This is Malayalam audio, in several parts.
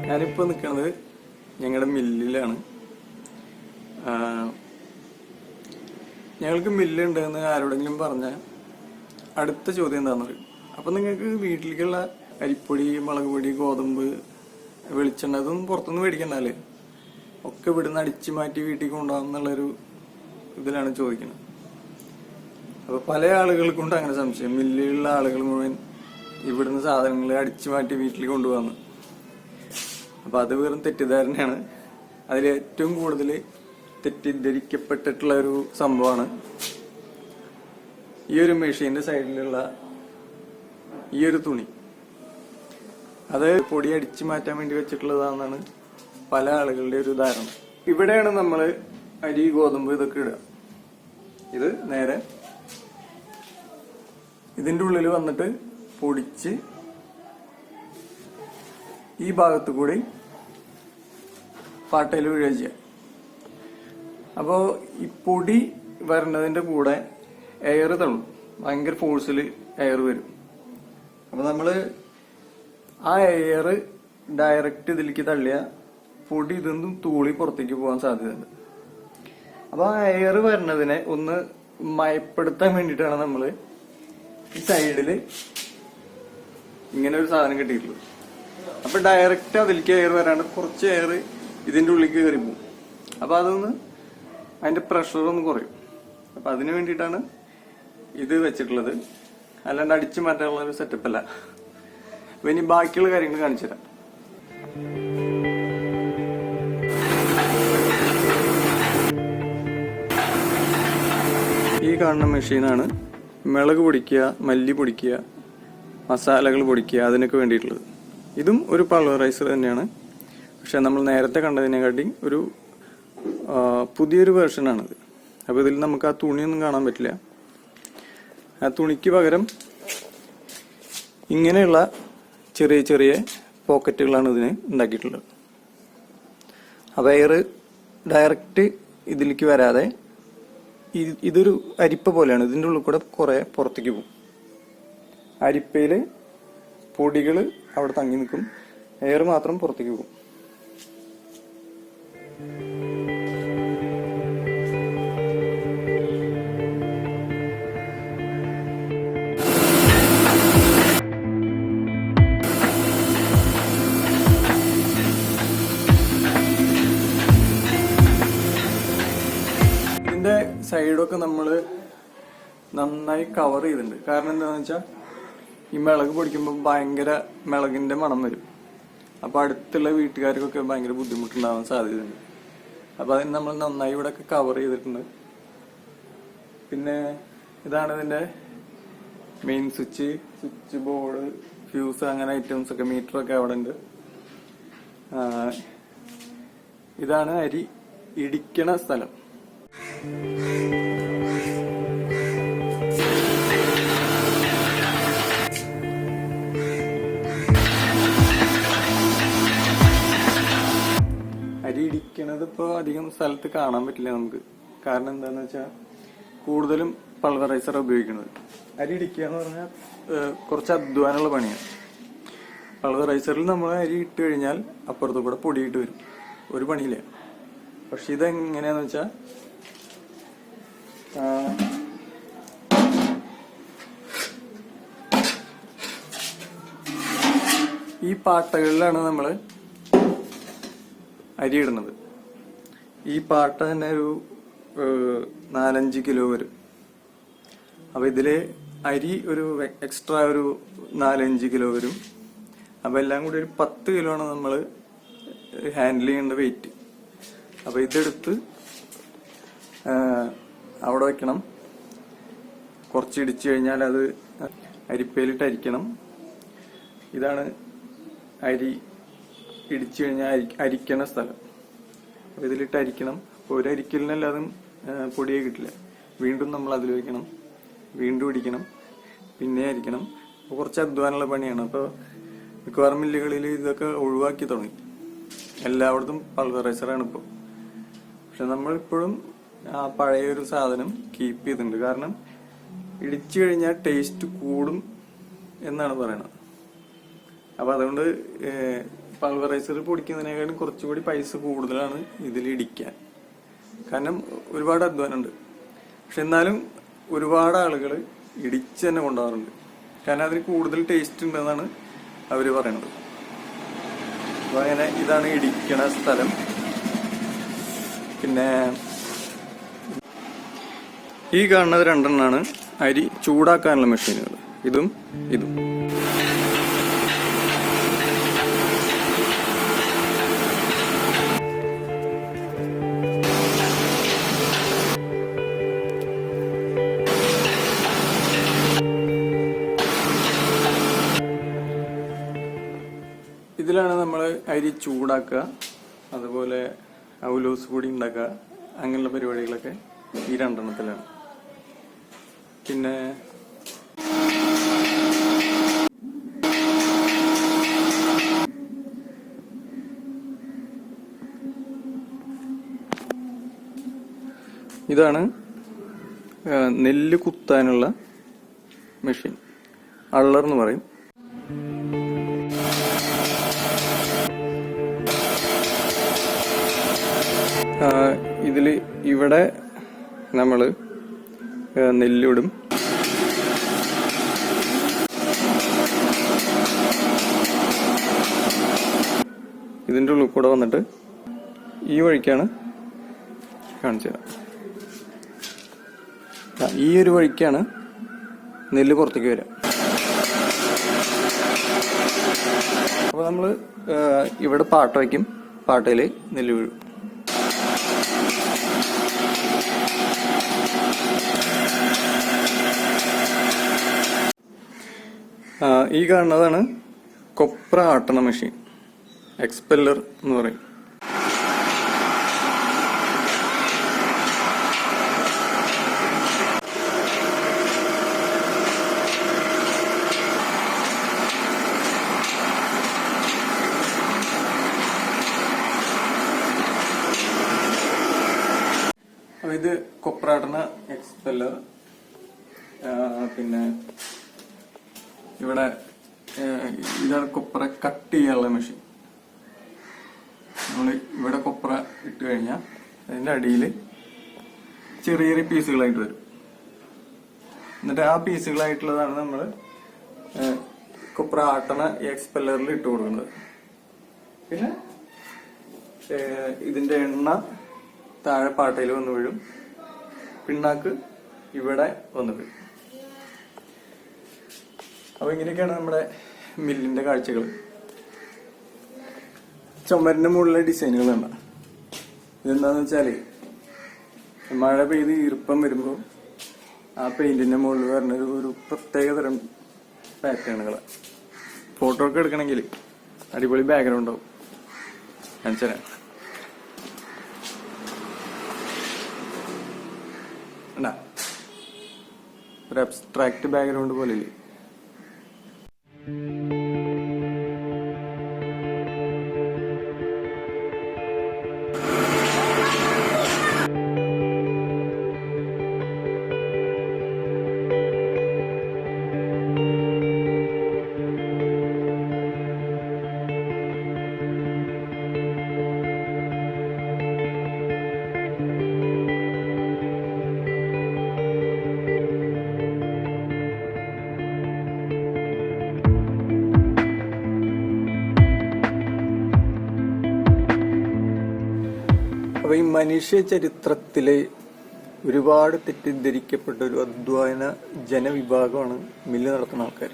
ഞാനിപ്പോൾ നിൽക്കുന്നത് ഞങ്ങളുടെ മില്ലിലാണ്. ഞങ്ങൾക്ക് മില്ലുണ്ടെന്ന് ആരോടെങ്കിലും പറഞ്ഞാൽ അടുത്ത ചോദ്യം എന്താണെന്ന് പറയും. അപ്പം നിങ്ങൾക്ക് വീട്ടിലേക്കുള്ള അരിപ്പൊടി, മുളക് പൊടി, ഗോതമ്പ്, വെളിച്ചെണ്ണ ഇതൊന്നും പുറത്തുനിന്ന് മേടിക്കണ്ടല്ലേ, ഒക്കെ ഇവിടുന്ന് അടിച്ചു മാറ്റി വീട്ടിൽ കൊണ്ടുപോകാം എന്നുള്ളൊരു ഇതിലാണ് ചോദിക്കുന്നത്. അപ്പോൾ പല ആളുകൾക്കുണ്ട് അങ്ങനെ സംശയം, മില്ലിലുള്ള ആളുകൾ മുഴുവൻ ഇവിടുന്ന് സാധനങ്ങൾ അടിച്ചു മാറ്റി വീട്ടിൽ കൊണ്ടുപോകാന്ന്. അപ്പോൾ അത് വെറും തെറ്റിദ്ധാരണയാണ്. അതിൽ ഏറ്റവും കൂടുതൽ തെറ്റിദ്ധരിക്കപ്പെട്ടിട്ടുള്ള ഒരു സംഭവമാണ് ഈ ഒരു മെഷീന്റെ സൈഡിലുള്ള ഈ ഒരു തുണി. അത് പൊടി അടിച്ചു മാറ്റാൻ വേണ്ടി വെച്ചിട്ടുള്ളതാണെന്നാണ് പല ആളുകളുടെ ഒരു ധാരണ. ഇവിടെയാണ് നമ്മൾ അരി, ഗോതമ്പ് ഇതൊക്കെ ഇടുക. ഇത് നേരെ ഇതിന്റെ ഉള്ളിൽ വന്നിട്ട് പൊടിച്ച് ഈ ഭാഗത്തു കൂടി പാട്ടയിൽ വീഴുക ചെയ്യുക. അപ്പോൾ ഈ പൊടി വരുന്നതിന്റെ കൂടെ എയർ തള്ളും, ഭയങ്കര ഫോഴ്സിൽ എയർ വരും. അപ്പൊ നമ്മള് ആ എയർ ഡയറക്റ്റ് ഇതിലേക്ക് തള്ളിയ പൊടി ഇതൊന്നും തൂളി പുറത്തേക്ക് പോകാൻ സാധ്യതയുണ്ട്. അപ്പൊ ആ എയർ വരുന്നതിനെ ഒന്ന് മയപ്പെടുത്താൻ വേണ്ടിയിട്ടാണ് നമ്മള് ഈ സൈഡില് ഇങ്ങനെ ഒരു സാധനം കിട്ടിയിട്ടുള്ളത്. അപ്പൊ ഡയറക്റ്റ് അതിലേക്ക് എയർ വരാണ്ട് കുറച്ച് എയർ ഇതിന്റെ ഉള്ളിലേക്ക് കയറി പോകും. അപ്പൊ അതൊന്ന് അതിന്റെ പ്രഷർ ഒന്ന് കുറയും. അപ്പൊ അതിനു വേണ്ടിയിട്ടാണ് ഇത് വെച്ചിട്ടുള്ളത്, അല്ലാണ്ട് അടിച്ചു മാറ്റാനുള്ള ഒരു സെറ്റപ്പ് അല്ല. അപ്പൊ ഇനി ബാക്കിയുള്ള കാര്യങ്ങൾ കാണിച്ചു തരാം. ഈ കാണുന്ന മെഷീനാണ് മുളക് പൊടിക്കുക, മല്ലി പൊടിക്കുക, മസാലകൾ പൊടിക്കുക, അതിനൊക്കെ വേണ്ടിയിട്ടുള്ളത്. ഇതും ഒരു പൾവറൈസർ തന്നെയാണ്, പക്ഷെ നമ്മൾ നേരത്തെ കണ്ടതിനെക്കാട്ടി ഒരു പുതിയൊരു വേർഷനാണിത്. അപ്പോൾ ഇതിൽ നമുക്ക് ആ തുണിയൊന്നും കാണാൻ പറ്റില്ല. ആ തുണിക്ക് പകരം ഇങ്ങനെയുള്ള ചെറിയ ചെറിയ പോക്കറ്റുകളാണ് ഇതിന് ഉണ്ടാക്കിയിട്ടുള്ളത്. അപ്പോൾ എയർ ഡയറക്റ്റ് ഇതിലേക്ക് വരാതെ ഇതൊരു അരിപ്പ പോലെയാണ്, ഇതിൻ്റെ ഉള്ളിൽ കൂടെ കുറെ പുറത്തേക്ക് പോകും. അരിപ്പയിൽ പൊടികൾ അവിടെ തങ്ങി നിൽക്കും, എയർ മാത്രം പുറത്തേക്ക് പോകും. ഇതിന്റെ സൈഡൊക്കെ നമ്മൾ നന്നായി കവർ ചെയ്തിട്ടുണ്ട്. കാരണം എന്താണെന്ന് വെച്ചാൽ ഈ മിളക് പൊടിക്കുമ്പോൾ ഭയങ്കര മിളകിന്റെ മണം വരും. അപ്പൊ അടുത്തുള്ള വീട്ടുകാർക്കൊക്കെ ഭയങ്കര ബുദ്ധിമുട്ടുണ്ടാവാൻ സാധ്യതയുണ്ട്. അപ്പൊ അതിന് നമ്മൾ നന്നായി ഇവിടെ ഒക്കെ കവർ ചെയ്തിട്ടുണ്ട്. പിന്നെ ഇതാണ് ഇതിന്റെ മെയിൻ സ്വിച്ച് ബോർഡ്, ഫ്യൂസ്, അങ്ങനെ ഐറ്റംസ് ഒക്കെ, മീറ്ററൊക്കെ അവിടെ ഉണ്ട്. ഇതാണ് അരി ഇടിക്കണ സ്ഥലം. അരി ഇടിക്കണത് ഇപ്പോൾ അധികം സ്ഥലത്ത് കാണാൻ പറ്റില്ല നമുക്ക്. കാരണം എന്താന്ന് വെച്ചാൽ കൂടുതലും പൾവറൈസർ ഉപയോഗിക്കുന്നത്. അരി ഇടിക്കുക എന്ന് പറഞ്ഞാൽ കുറച്ച് അധ്വാനമുള്ള പണിയാണ്. പൾവറൈസറിൽ നമ്മൾ അരി ഇട്ട് കഴിഞ്ഞാൽ അപ്പുറത്തു കൂടെ പൊടിയിട്ട് വരും, ഒരു പണിയില്ല. പക്ഷെ ഇതെങ്ങനെയാന്ന് വെച്ചാൽ ഈ പാട്ടകളിലാണ് നമ്മൾ അരി ഇടുന്നത്. ഈ പാട്ട തന്നെ ഒരു 4-5 കിലോ വരും. അപ്പൊ ഇതില് അരി ഒരു എക്സ്ട്രാ ഒരു 4-5 കിലോ വരും. അപ്പൊ എല്ലാം കൂടി ഒരു 10 കിലോ ആണ് നമ്മൾ ഹാൻഡിൽ ചെയ്യേണ്ട വെയിറ്റ്. അപ്പൊ ഇതെടുത്ത് അവിടെ വെക്കണം. കുറച്ച് ഇടിച്ചു കഴിഞ്ഞാൽ അത് അരിപ്പയിലിട്ട് അരിക്കണം. ഇതാണ് അരി ഇടിച്ചു കഴിഞ്ഞാൽ അരിക്കണ സ്ഥലം. അപ്പൊ ഇതിലിട്ട് അരിക്കണം. ഒരു അരിക്കലിനല്ലാതും പൊടിയെ കിട്ടില്ല. വീണ്ടും നമ്മൾ അതിൽ വെക്കണം, വീണ്ടും ഇടിക്കണം, പിന്നെ അരിക്കണം. കുറച്ച് അധ്വാനമുള്ള പണിയാണ്. അപ്പോൾ മിക്കവാറും മില്ലുകളിൽ ഇതൊക്കെ ഒഴിവാക്കി തുടങ്ങി. എല്ലായിടത്തും പൾവറൈസറാണ് ഇപ്പോൾ. പക്ഷെ നമ്മളിപ്പോഴും ആ പഴയൊരു സാധനം കീപ്പ് ചെയ്തിട്ടുണ്ട്. കാരണം ഇടിച്ചു കഴിഞ്ഞാൽ ടേസ്റ്റ് കൂടും എന്നാണ് പറയുന്നത്. അപ്പൊ അതുകൊണ്ട് പൾവറൈസർ പൊടിക്കുന്നതിനേക്കാളും കുറച്ചുകൂടി പൈസ കൂടുതലാണ് ഇതിൽ ഇടിക്കാൻ. കാരണം ഒരുപാട് അധ്വാനമുണ്ട്. പക്ഷെ എന്നാലും ഒരുപാട് ആളുകൾ ഇടിച്ച് തന്നെ കൊണ്ടുപോകാറുണ്ട്. കാരണം അതിന് കൂടുതൽ ടേസ്റ്റ് ഉണ്ടെന്നാണ് അവർ പറയണത്. അപ്പോൾ അങ്ങനെ ഇതാണ് ഇടിക്കണ സ്ഥലം. പിന്നെ ഈ കാണുന്നത് രണ്ടെണ്ണമാണ് അരി ചൂടാക്കാനുള്ള മെഷീനുകൾ. ഇതും ഇതിലാണ് നമ്മൾ അരി ചൂടാക്കുക, അതുപോലെ അവലോസ് പൊടി ഉണ്ടാക്കുക, അങ്ങനെയുള്ള പരിപാടികളൊക്കെ ഈ രണ്ടെണ്ണത്തിലാണ്. പിന്നെ ഇതാണ് നെല്ല് കുത്താനുള്ള മെഷീൻ, അള്ളർ എന്ന് പറയും. ഇതില് ഇവിടെ നമ്മള് നെല്ലിടും. ഇതിന്റെ ഉള്ളിൽ കൂടെ വന്നിട്ട് ഈ വഴിക്കാണ് കാണിച്ചു തരാം. ഈ ഒരു വഴിക്കാണ് നെല്ല് പുറത്തേക്ക് വരിക. അപ്പൊ നമ്മള് ഇവിടെ പാട്ട വയ്ക്കും, പാട്ടയില് നെല്ല് വീഴും. ഈ കാണുന്നതാണ് കൊപ്ര ആട്ടണ മെഷീൻ, എക്സ്പെല്ലർ എന്ന് പറയും. അപ്പൊ ഇത് കൊപ്രാട്ടണ എക്സ്പെല്ലർ. പിന്നെ ഇവിടെ ഇതാണ് കൊപ്ര കട്ട് ചെയ്യാനുള്ള മെഷീൻ. നമ്മൾ ഇവിടെ കൊപ്ര ഇട്ട് കഴിഞ്ഞാൽ അതിന്റെ അടിയിൽ ചെറിയ ചെറിയ പീസുകളായിട്ട് വരും. എന്നിട്ട് ആ പീസുകളായിട്ടുള്ളതാണ് നമ്മൾ കൊപ്ര ആട്ടണ എക്സ്പെല്ലറിൽ ഇട്ട് കൊടുക്കുന്നത്. പിന്നെ ഇതിന്റെ എണ്ണ താഴെ പാട്ടയിൽ വന്ന് വീഴും, പിണ്ണാക്ക് ഇവിടെ വന്ന് വീഴും. അപ്പൊ ഇങ്ങനെയൊക്കെയാണ് നമ്മുടെ മില്ലിന്റെ കാഴ്ചകൾ. ചുമരിന്റെ മുകളിലെ ഡിസൈനുകൾ കണ്ട ഇതെന്താന്ന് വെച്ചാല് മഴ പെയ്ത് ഈർപ്പം വരുമ്പോൾ ആ പെയിന്റിന്റെ മുകളിൽ വരുന്ന ഒരു പ്രത്യേക തരം പാറ്റേണുകള്. ഫോട്ടോ ഒക്കെ എടുക്കണമെങ്കിൽ അടിപൊളി ബാക്ക്ഗ്രൗണ്ട് ആവും. കാണിച്ചുതരാം. ഒരു അബ്സ്ട്രാക്ട് ബാക്ക്ഗ്രൗണ്ട് പോലെ ഇല്ലേ? അപ്പൊ ഈ മനുഷ്യ ചരിത്രത്തിലെ ഒരുപാട് തെറ്റിദ്ധരിക്കപ്പെട്ട ഒരു അധ്വാന ജനവിഭാഗമാണ് മില്ല് നടത്തുന്ന ആൾക്കാർ.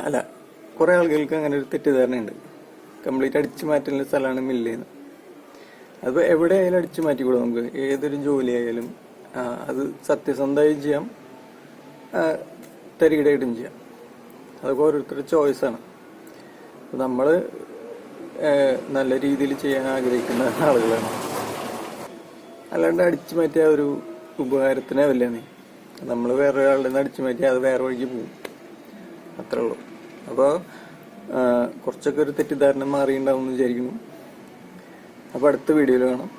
അല്ല, കുറെ ആളുകൾക്ക് അങ്ങനെ ഒരു തെറ്റിദ്ധാരണയുണ്ട്. കംപ്ലീറ്റ് അടിച്ചു മാറ്റുന്ന സ്ഥലമാണ് മില്ലേന്ന്. അത് എവിടെ ആയാലും അടിച്ചു മാറ്റിക്കൂടാ. നമുക്ക് ഏതൊരു ജോലി ആയാലും അത് സത്യസന്ധമായി ചെയ്യാം, തരികിടയായിട്ടും ചെയ്യാം. അതൊക്കെ ഓരോരുത്തരുടെ ചോയ്സാണ്. നമ്മള് നല്ല രീതിയിൽ ചെയ്യാൻ ആഗ്രഹിക്കുന്ന ആളുകളാണ്. അല്ലാണ്ട് അടിച്ചു മാറ്റിയ ഒരു ഉപകാരത്തിനാവില്ല. നമ്മൾ വേറെ ഒരാളുടെ നിന്ന് അടിച്ചു മാറ്റിയാൽ അത് വേറെ വഴിക്ക് പോകും, അത്രേ ഉള്ളൂ. അപ്പോൾ കുറച്ചൊക്കെ ഒരു തെറ്റിദ്ധാരണ മാറിയിട്ടുണ്ടാവും എന്ന് വിചാരിക്കുന്നു. അപ്പോൾ അടുത്ത വീഡിയോയിൽ കാണാം.